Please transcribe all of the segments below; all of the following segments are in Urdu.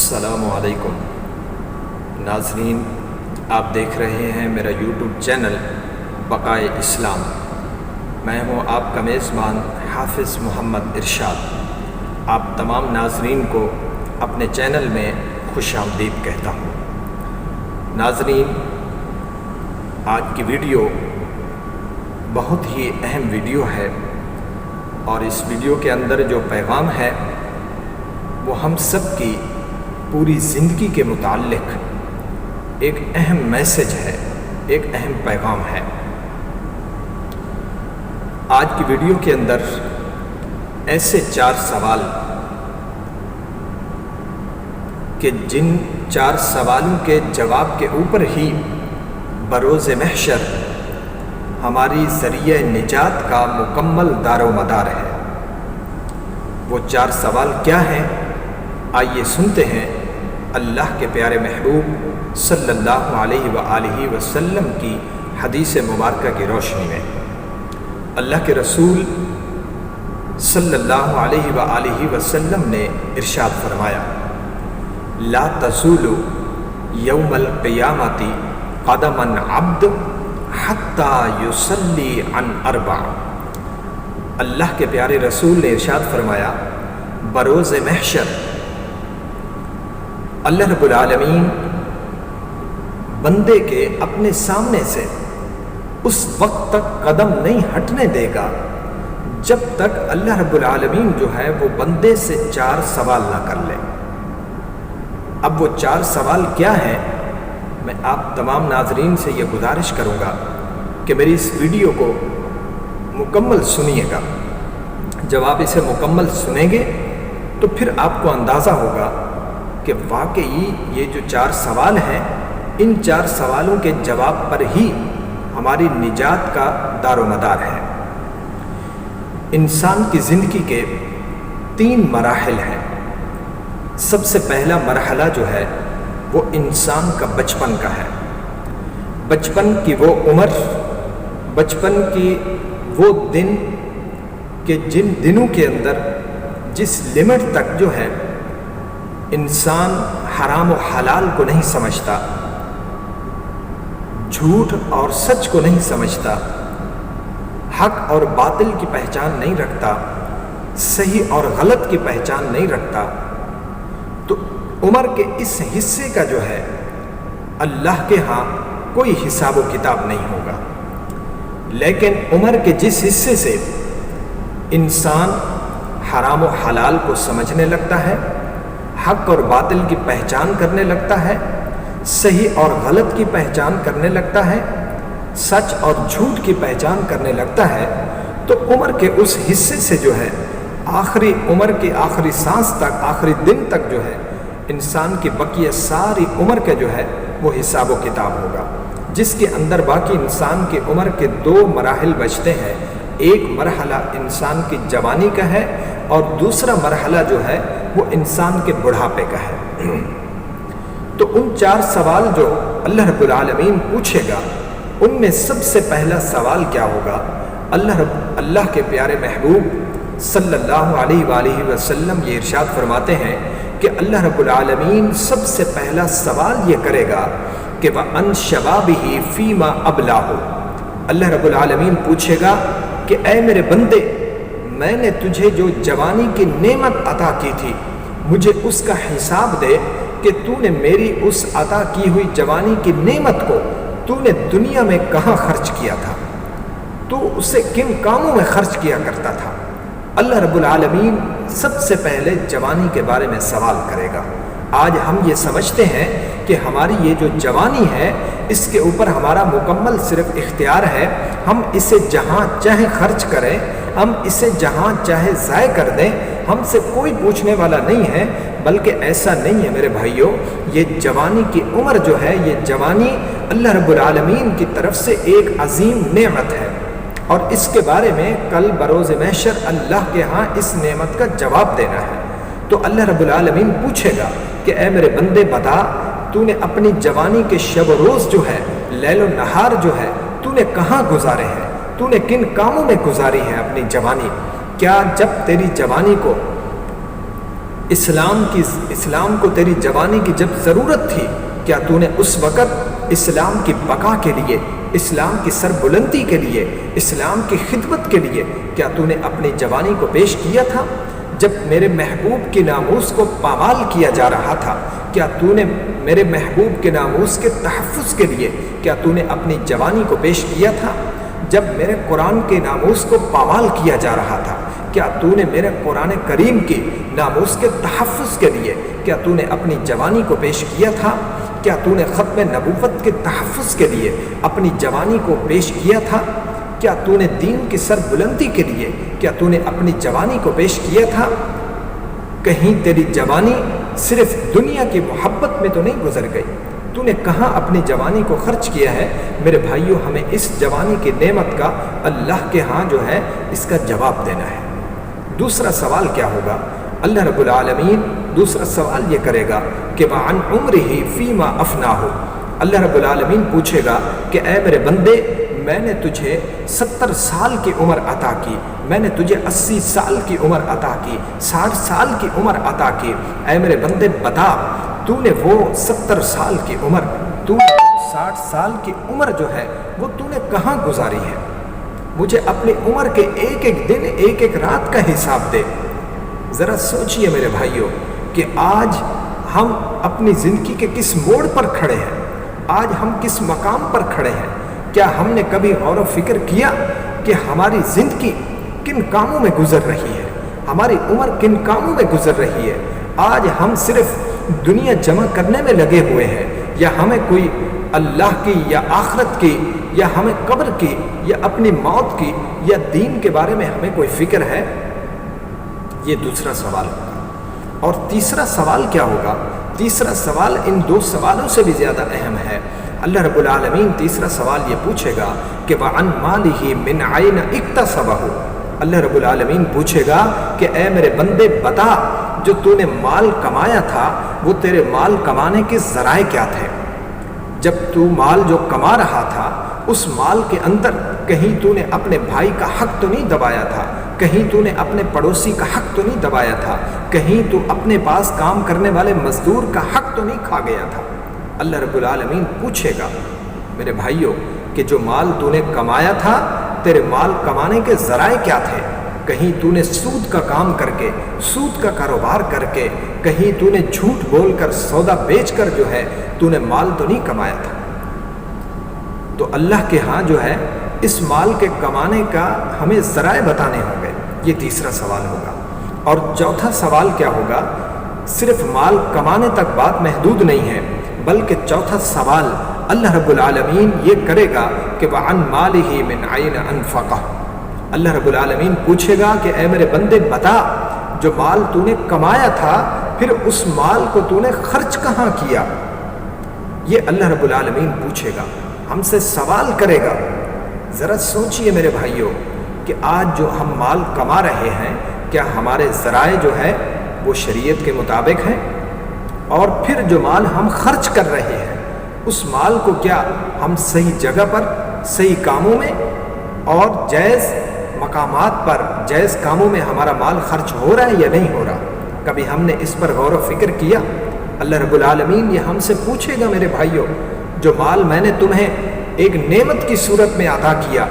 السلام علیکم ناظرین، آپ دیکھ رہے ہیں میرا یوٹیوب چینل بقائے اسلام۔ میں ہوں آپ کا میزبان حافظ محمد ارشاد۔ آپ تمام ناظرین کو اپنے چینل میں خوش آمدید کہتا ہوں۔ ناظرین، آج کی ویڈیو بہت ہی اہم ویڈیو ہے، اور اس ویڈیو کے اندر جو پیغام ہے وہ ہم سب کی پوری زندگی کے متعلق ایک اہم میسج ہے، ایک اہم پیغام ہے۔ آج کی ویڈیو کے اندر ایسے 4 سوال کہ جن 4 سوالوں کے جواب کے اوپر ہی بروز محشر ہماری ذریعہ نجات کا مکمل دار و مدار ہے۔ وہ 4 سوال کیا ہیں؟ آئیے سنتے ہیں اللہ کے پیارے محبوب صلی اللہ علیہ وآلہ وسلم کی حدیث مبارکہ کی روشنی میں۔ اللہ کے رسول صلی اللہ علیہ وآلہ وسلم نے ارشاد فرمایا، لا تزول یوم القیامت قدم عبد حتی یصلی عن 4۔ اللہ کے پیارے رسول نے ارشاد فرمایا، بروز محشر اللہ رب العالمین بندے کے اپنے سامنے سے اس وقت تک قدم نہیں ہٹنے دے گا جب تک اللہ رب العالمین جو ہے وہ بندے سے 4 سوال نہ کر لے۔ اب وہ 4 سوال کیا ہیں؟ میں آپ تمام ناظرین سے یہ گزارش کروں گا کہ میری اس ویڈیو کو مکمل سنیے گا۔ جب آپ اسے مکمل سنیں گے تو پھر آپ کو اندازہ ہوگا کہ واقعی یہ جو 4 سوال ہیں، ان 4 سوالوں کے جواب پر ہی ہماری نجات کا دار و مدار ہے۔ انسان کی زندگی کے 3 مراحل ہیں۔ سب سے پہلا مرحلہ جو ہے وہ انسان کا بچپن کا ہے۔ بچپن کی وہ عمر، بچپن کی وہ دن کہ جن دنوں کے اندر جس لمٹ تک جو ہے انسان حرام و حلال کو نہیں سمجھتا، جھوٹ اور سچ کو نہیں سمجھتا، حق اور باطل کی پہچان نہیں رکھتا، صحیح اور غلط کی پہچان نہیں رکھتا، تو عمر کے اس حصے کا جو ہے اللہ کے ہاں کوئی حساب و کتاب نہیں ہوگا۔ لیکن عمر کے جس حصے سے انسان حرام و حلال کو سمجھنے لگتا ہے، حق اور باطل کی پہچان کرنے لگتا ہے، صحیح اور غلط کی پہچان کرنے لگتا ہے، سچ اور جھوٹ کی پہچان کرنے لگتا ہے، تو عمر کے اس حصے سے جو ہے آخری عمر کی آخری سانس تک، آخری دن تک جو ہے انسان کی بقیہ ساری عمر کا جو ہے وہ حساب و کتاب ہوگا، جس کے اندر باقی انسان کی عمر کے 2 مراحل بچتے ہیں۔ ایک مرحلہ انسان کی جوانی کا ہے، اور دوسرا مرحلہ جو ہے وہ انسان کے بڑھاپے کا ہے۔ تو ان 4 سوال جو اللہ رب العالمین پوچھے گا، ان میں سب سے پہلا سوال کیا ہوگا؟ اللہ کے پیارے محبوب صلی اللہ علیہ وآلہ وسلم یہ ارشاد فرماتے ہیں کہ اللہ رب العالمین سب سے پہلا سوال یہ کرے گا کہ وَأَنْ شَبَابِهِ فِيمَا أَبْلَاهُ۔ اللہ رب العالمین پوچھے گا کہ اے میرے بندے، میں نے تجھے جو جوانی کی نعمت عطا کی تھی، مجھے اس کا حساب دے کہ تو نے میری اس عطا کی ہوئی جوانی کی نعمت کو تو نے دنیا میں کہاں خرچ کیا تھا، تو اسے کن کاموں میں خرچ کیا کرتا تھا۔ اللہ رب العالمین سب سے پہلے جوانی کے بارے میں سوال کرے گا۔ آج ہم یہ سمجھتے ہیں کہ ہماری یہ جو جوانی ہے اس کے اوپر ہمارا مکمل صرف اختیار ہے، ہم اسے جہاں چاہے خرچ کریں، ہم اسے جہاں چاہے ضائع کر دیں، ہم سے کوئی پوچھنے والا نہیں ہے۔ بلکہ ایسا نہیں ہے میرے بھائیوں، یہ جوانی کی عمر جو ہے، یہ جوانی اللہ رب العالمین کی طرف سے ایک عظیم نعمت ہے، اور اس کے بارے میں کل بروز محشر اللہ کے ہاں اس نعمت کا جواب دینا ہے۔ تو اللہ رب العالمین پوچھے گا کہ اے میرے بندے بتا، تو نے اپنی جوانی کے شب و روز جو ہے، لیل و نہار جو ہے، تو نے کہاں گزارے ہیں؟ تو نے کن کاموں میں گزاری ہے اپنی جوانی؟ کیا جب تیری جوانی کو اسلام کو تیری جوانی کی جب ضرورت تھی، کیا تو نے اس وقت اسلام کی بقا کے لیے، اسلام کی سربلندی کے لیے، اسلام کی خدمت کے لیے کیا تو نے اپنی جوانی کو پیش کیا تھا؟ جب میرے محبوب کے ناموس کو پامال کیا جا رہا تھا، کیا تو نے میرے محبوب کے ناموس کے تحفظ کے لیے کیا تو نے اپنی جوانی کو پیش کیا تھا؟ جب میرے قرآن کے ناموس کو پامال کیا جا رہا تھا، کیا تو نے میرے قرآن کریم کی ناموس کے تحفظ کے لیے کیا تو نے اپنی جوانی کو پیش کیا تھا؟ کیا تو نے ختم نبوت کے تحفظ کے لیے اپنی جوانی کو پیش کیا تھا؟ کیا تو نے دین کی سربلندی کے لیے کیا تو نے اپنی جوانی کو پیش کیا تھا؟ کہیں تیری جوانی صرف دنیا کی محبت میں تو نہیں گزر گئی؟ تو نے کہاں اپنی جوانی کو خرچ کیا ہے؟ میرے بھائیوں، ہمیں اس جوانی کی نعمت کا اللہ کے ہاں جو ہے اس کا جواب دینا ہے۔ دوسرا سوال کیا ہوگا؟ اللہ رب العالمین دوسرا سوال یہ کرے گا کہ وَعَنْ عُمْرِهِ فِيمَا أَفْنَاهُ، اللہ رب العالمین پوچھے گا کہ اے میرے بندے، میں نے تجھے 70 سال کی عمر عطا کی، میں نے تجھے 80 سال کی عمر عطا کی، 60 سال کی عمر عطا کی، اے میرے بندے بتا تو نے وہ 70 سال کی عمر، تو نے 60 سال کی عمر جو ہے وہ تو نے کہاں گزاری ہے؟ مجھے اپنی عمر کے ایک ایک دن، ایک ایک رات کا حساب دے۔ ذرا سوچئے میرے بھائیوں کہ آج ہم اپنی زندگی کے کس موڑ پر کھڑے ہیں، آج ہم کس مقام پر کھڑے ہیں؟ کیا ہم نے کبھی غور و فکر کیا کہ ہماری زندگی کن کاموں میں گزر رہی ہے، ہماری عمر کن کاموں میں گزر رہی ہے؟ آج ہم صرف دنیا جمع کرنے میں لگے ہوئے ہیں، یا ہمیں کوئی اللہ کی یا آخرت کی یا ہمیں قبر کی یا اپنی موت کی یا دین کے بارے میں ہمیں کوئی فکر ہے؟ یہ دوسرا سوال ہوگا۔ اور تیسرا سوال کیا ہوگا؟ تیسرا سوال ان دو سوالوں سے بھی زیادہ اہم ہے۔ اللہ رب العالمین تیسرا سوال یہ پوچھے گا کہ وَعَنْ مَالِهِ مِنْ عَيْنَ اِقْتَسَبَهُ، اللہ رب العالمین پوچھے گا کہ اے میرے بندے بتا، جو تو نے مال کمایا تھا وہ تیرے مال کمانے کے ذرائع کیا تھے؟ جب تو مال جو کما رہا تھا اس مال کے اندر کہیں تو نے اپنے بھائی کا حق تو نہیں دبایا تھا، کہیں تو نے اپنے پڑوسی کا حق تو نہیں دبایا تھا، کہیں تو اپنے پاس کام کرنے والے مزدور کا حق تو نہیں کھا گیا تھا؟ اللہ رب العالمین پوچھے گا میرے بھائیوں کہ جو مال تو نے کمایا تھا، تیرے مال کمانے کے ذرائع کیا تھے؟ کہیں تو نے سود کا کام کر کے، سود کا کاروبار کر کے، کہیں تو نے جھوٹ بول کر، سودا بیچ کر جو ہے تو نے مال تو نہیں کمایا تھا؟ تو اللہ کے ہاں جو ہے اس مال کے کمانے کا ہمیں ذرائع بتانے ہوں گے۔ یہ تیسرا سوال ہوگا۔ اور چوتھا سوال کیا ہوگا؟ صرف مال کمانے تک بات محدود نہیں ہے، بلکہ چوتھا سوال اللہ رب العالمین یہ کرے گا کہ وَعَنْ مَالِهِ مِنْ عَيْنَ أَنْفَقَهُ، اللہ رب العالمین پوچھے گا کہ اے میرے بندے بتا، جو مال تو نے کمایا تھا پھر اس مال کو تو نے خرچ کہاں کیا؟ یہ اللہ رب العالمین پوچھے گا، ہم سے سوال کرے گا۔ ذرا سوچئے میرے بھائیوں کہ آج جو ہم مال کما رہے ہیں، کیا ہمارے ذرائع جو ہے وہ شریعت کے مطابق ہیں؟ اور پھر جو مال ہم خرچ کر رہے ہیں اس مال کو کیا ہم صحیح جگہ پر، صحیح کاموں میں اور جائز مقامات پر، جائز کاموں میں ہمارا مال خرچ ہو رہا ہے یا نہیں ہو رہا؟ کبھی ہم نے اس پر غور و فکر کیا؟ اللہ رب العالمین یہ ہم سے پوچھے گا میرے بھائیوں، جو مال میں نے تمہیں ایک نعمت کی صورت میں عطا کیا،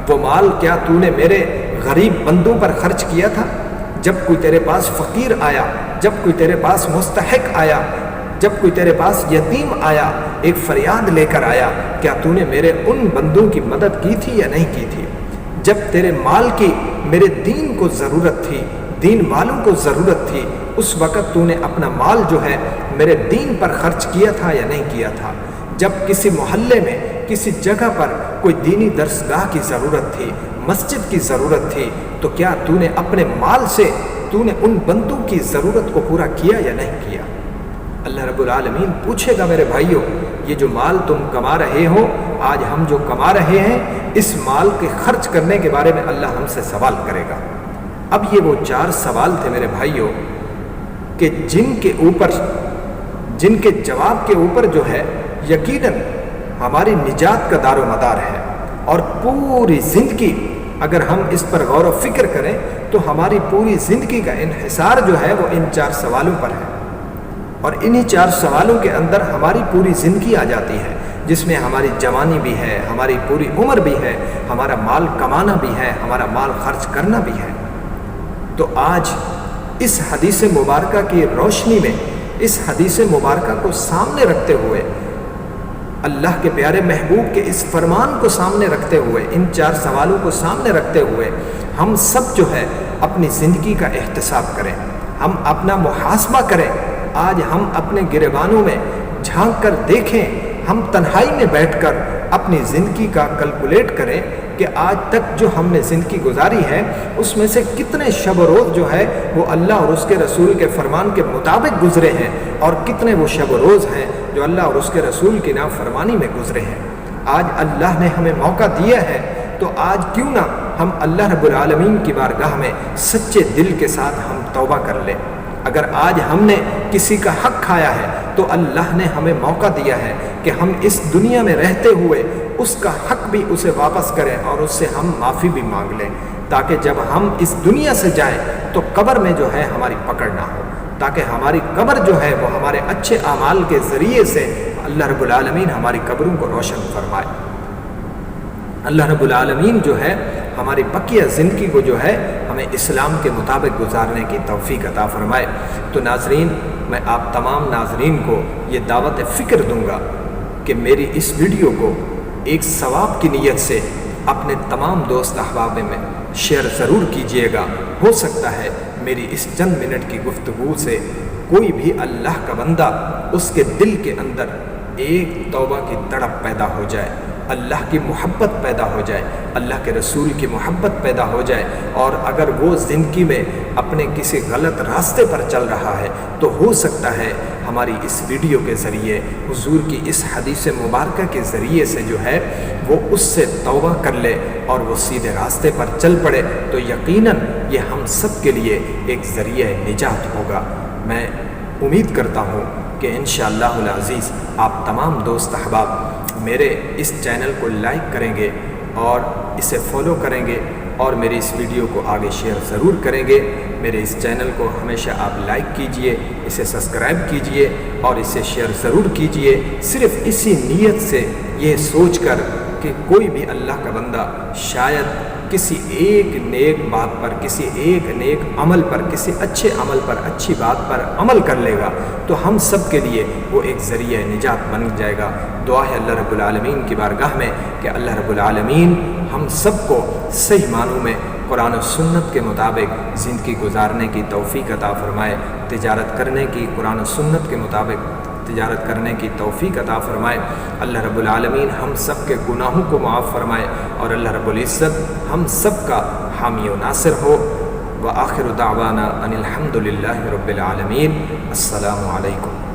وہ مال کیا تو نے میرے غریب بندوں پر خرچ کیا تھا؟ جب کوئی تیرے پاس فقیر آیا، جب کوئی تیرے پاس مستحق آیا، جب کوئی تیرے پاس یتیم آیا، ایک فریاد لے کر آیا، کیا تو نے میرے ان بندوں کی مدد کی تھی یا نہیں کی تھی؟ جب تیرے مال کی میرے دین کو ضرورت تھی، دین والوں کو ضرورت تھی، اس وقت تو نے اپنا مال جو ہے میرے دین پر خرچ کیا تھا یا نہیں کیا تھا؟ جب کسی محلے میں، کسی جگہ پر کوئی دینی درسگاہ کی ضرورت تھی، مسجد کی ضرورت تھی، تو کیا تو نے اپنے مال سے تو نے ان بندوں کی ضرورت کو پورا کیا یا نہیں کیا؟ اللہ رب العالمین پوچھے گا میرے بھائیوں، یہ جو مال تم کما رہے ہو، آج ہم جو کما رہے ہیں، اس مال کے خرچ کرنے کے بارے میں اللہ ہم سے سوال کرے گا۔ اب یہ وہ 4 سوال تھے میرے بھائیوں کہ جن کے جواب کے اوپر جو ہے یقیناً ہماری نجات کا دار و مدار ہے، اور پوری زندگی اگر ہم اس پر غور و فکر کریں تو ہماری پوری زندگی کا انحصار جو ہے وہ ان 4 سوالوں پر ہے، اور انہی 4 سوالوں کے اندر ہماری پوری زندگی آ جاتی ہے، جس میں ہماری جوانی بھی ہے، ہماری پوری عمر بھی ہے، ہمارا مال کمانا بھی ہے، ہمارا مال خرچ کرنا بھی ہے۔ تو آج اس حدیث مبارکہ کی روشنی میں، اس حدیث مبارکہ کو سامنے رکھتے ہوئے، اللہ کے پیارے محبوب کے اس فرمان کو سامنے رکھتے ہوئے، ان 4 سوالوں کو سامنے رکھتے ہوئے، ہم سب جو ہے اپنی زندگی کا احتساب کریں، ہم اپنا محاسبہ کریں۔ آج ہم اپنے گریبانوں میں جھانک کر دیکھیں، ہم تنہائی میں بیٹھ کر اپنی زندگی کا کیلکولیٹ کریں کہ آج تک جو ہم نے زندگی گزاری ہے اس میں سے کتنے شب و روز جو ہے وہ اللہ اور اس کے رسول کے فرمان کے مطابق گزرے ہیں، اور کتنے وہ شب و روز ہیں جو اللہ اور اس کے رسول کی نافرمانی میں گزرے ہیں۔ آج اللہ نے ہمیں موقع دیا ہے، تو آج کیوں نہ ہم اللہ رب العالمین کی بارگاہ میں سچے دل کے ساتھ ہم توبہ کر لیں۔ اگر آج ہم نے کسی کا حق کھایا ہے تو اللہ نے ہمیں موقع دیا ہے کہ ہم اس دنیا میں رہتے ہوئے اس کا حق بھی اسے واپس کریں اور اس سے ہم معافی بھی مانگ لیں، تاکہ جب ہم اس دنیا سے جائیں تو قبر میں جو ہے ہماری پکڑ نہ ہو، تاکہ ہماری قبر جو ہے وہ ہمارے اچھے اعمال کے ذریعے سے اللہ رب العالمین ہماری قبروں کو روشن فرمائے۔ اللہ رب العالمین جو ہے ہماری بقیہ زندگی کو جو ہے ہمیں اسلام کے مطابق گزارنے کی توفیق عطا فرمائے۔ تو ناظرین، میں آپ تمام ناظرین کو یہ دعوت فکر دوں گا کہ میری اس ویڈیو کو ایک ثواب کی نیت سے اپنے تمام دوست احباب میں شیئر ضرور کیجئے گا۔ ہو سکتا ہے میری اس چند منٹ کی گفتگو سے کوئی بھی اللہ کا بندہ اس کے دل کے اندر ایک توبہ کی تڑپ پیدا ہو جائے، اللہ کی محبت پیدا ہو جائے، اللہ کے رسول کی محبت پیدا ہو جائے، اور اگر وہ زندگی میں اپنے کسی غلط راستے پر چل رہا ہے تو ہو سکتا ہے ہماری اس ویڈیو کے ذریعے، حضور کی اس حدیث مبارکہ کے ذریعے سے جو ہے وہ اس سے توبہ کر لے اور وہ سیدھے راستے پر چل پڑے، تو یقیناً یہ ہم سب کے لیے ایک ذریعہ نجات ہوگا۔ میں امید کرتا ہوں کہ انشاءاللہ العزیز آپ تمام دوست احباب میرے اس چینل کو لائک کریں گے اور اسے فالو کریں گے، اور میری اس ویڈیو کو آگے شیئر ضرور کریں گے۔ میرے اس چینل کو ہمیشہ آپ لائک کیجئے، اسے سبسکرائب کیجئے اور اسے شیئر ضرور کیجئے، صرف اسی نیت سے، یہ سوچ کر کہ کوئی بھی اللہ کا بندہ شاید کسی ایک نیک بات پر، کسی ایک نیک عمل پر، کسی اچھے عمل پر، اچھی بات پر عمل کر لے گا تو ہم سب کے لیے وہ ایک ذریعہ نجات بن جائے گا۔ دعا ہے اللہ رب العالمین کی بارگاہ میں کہ اللہ رب العالمین ہم سب کو صحیح معنوں میں قرآن و سنت کے مطابق زندگی گزارنے کی توفیق عطا فرمائے، تجارت کرنے کی قرآن و سنت کے مطابق تجارت کرنے کی توفیق عطا فرمائے۔ اللہ رب العالمین ہم سب کے گناہوں کو معاف فرمائے، اور اللہ رب العزت ہم سب کا حامی و ناصر ہو۔ وآخر دعوانا ان الحمد للہ رب العالمین۔ السلام علیکم۔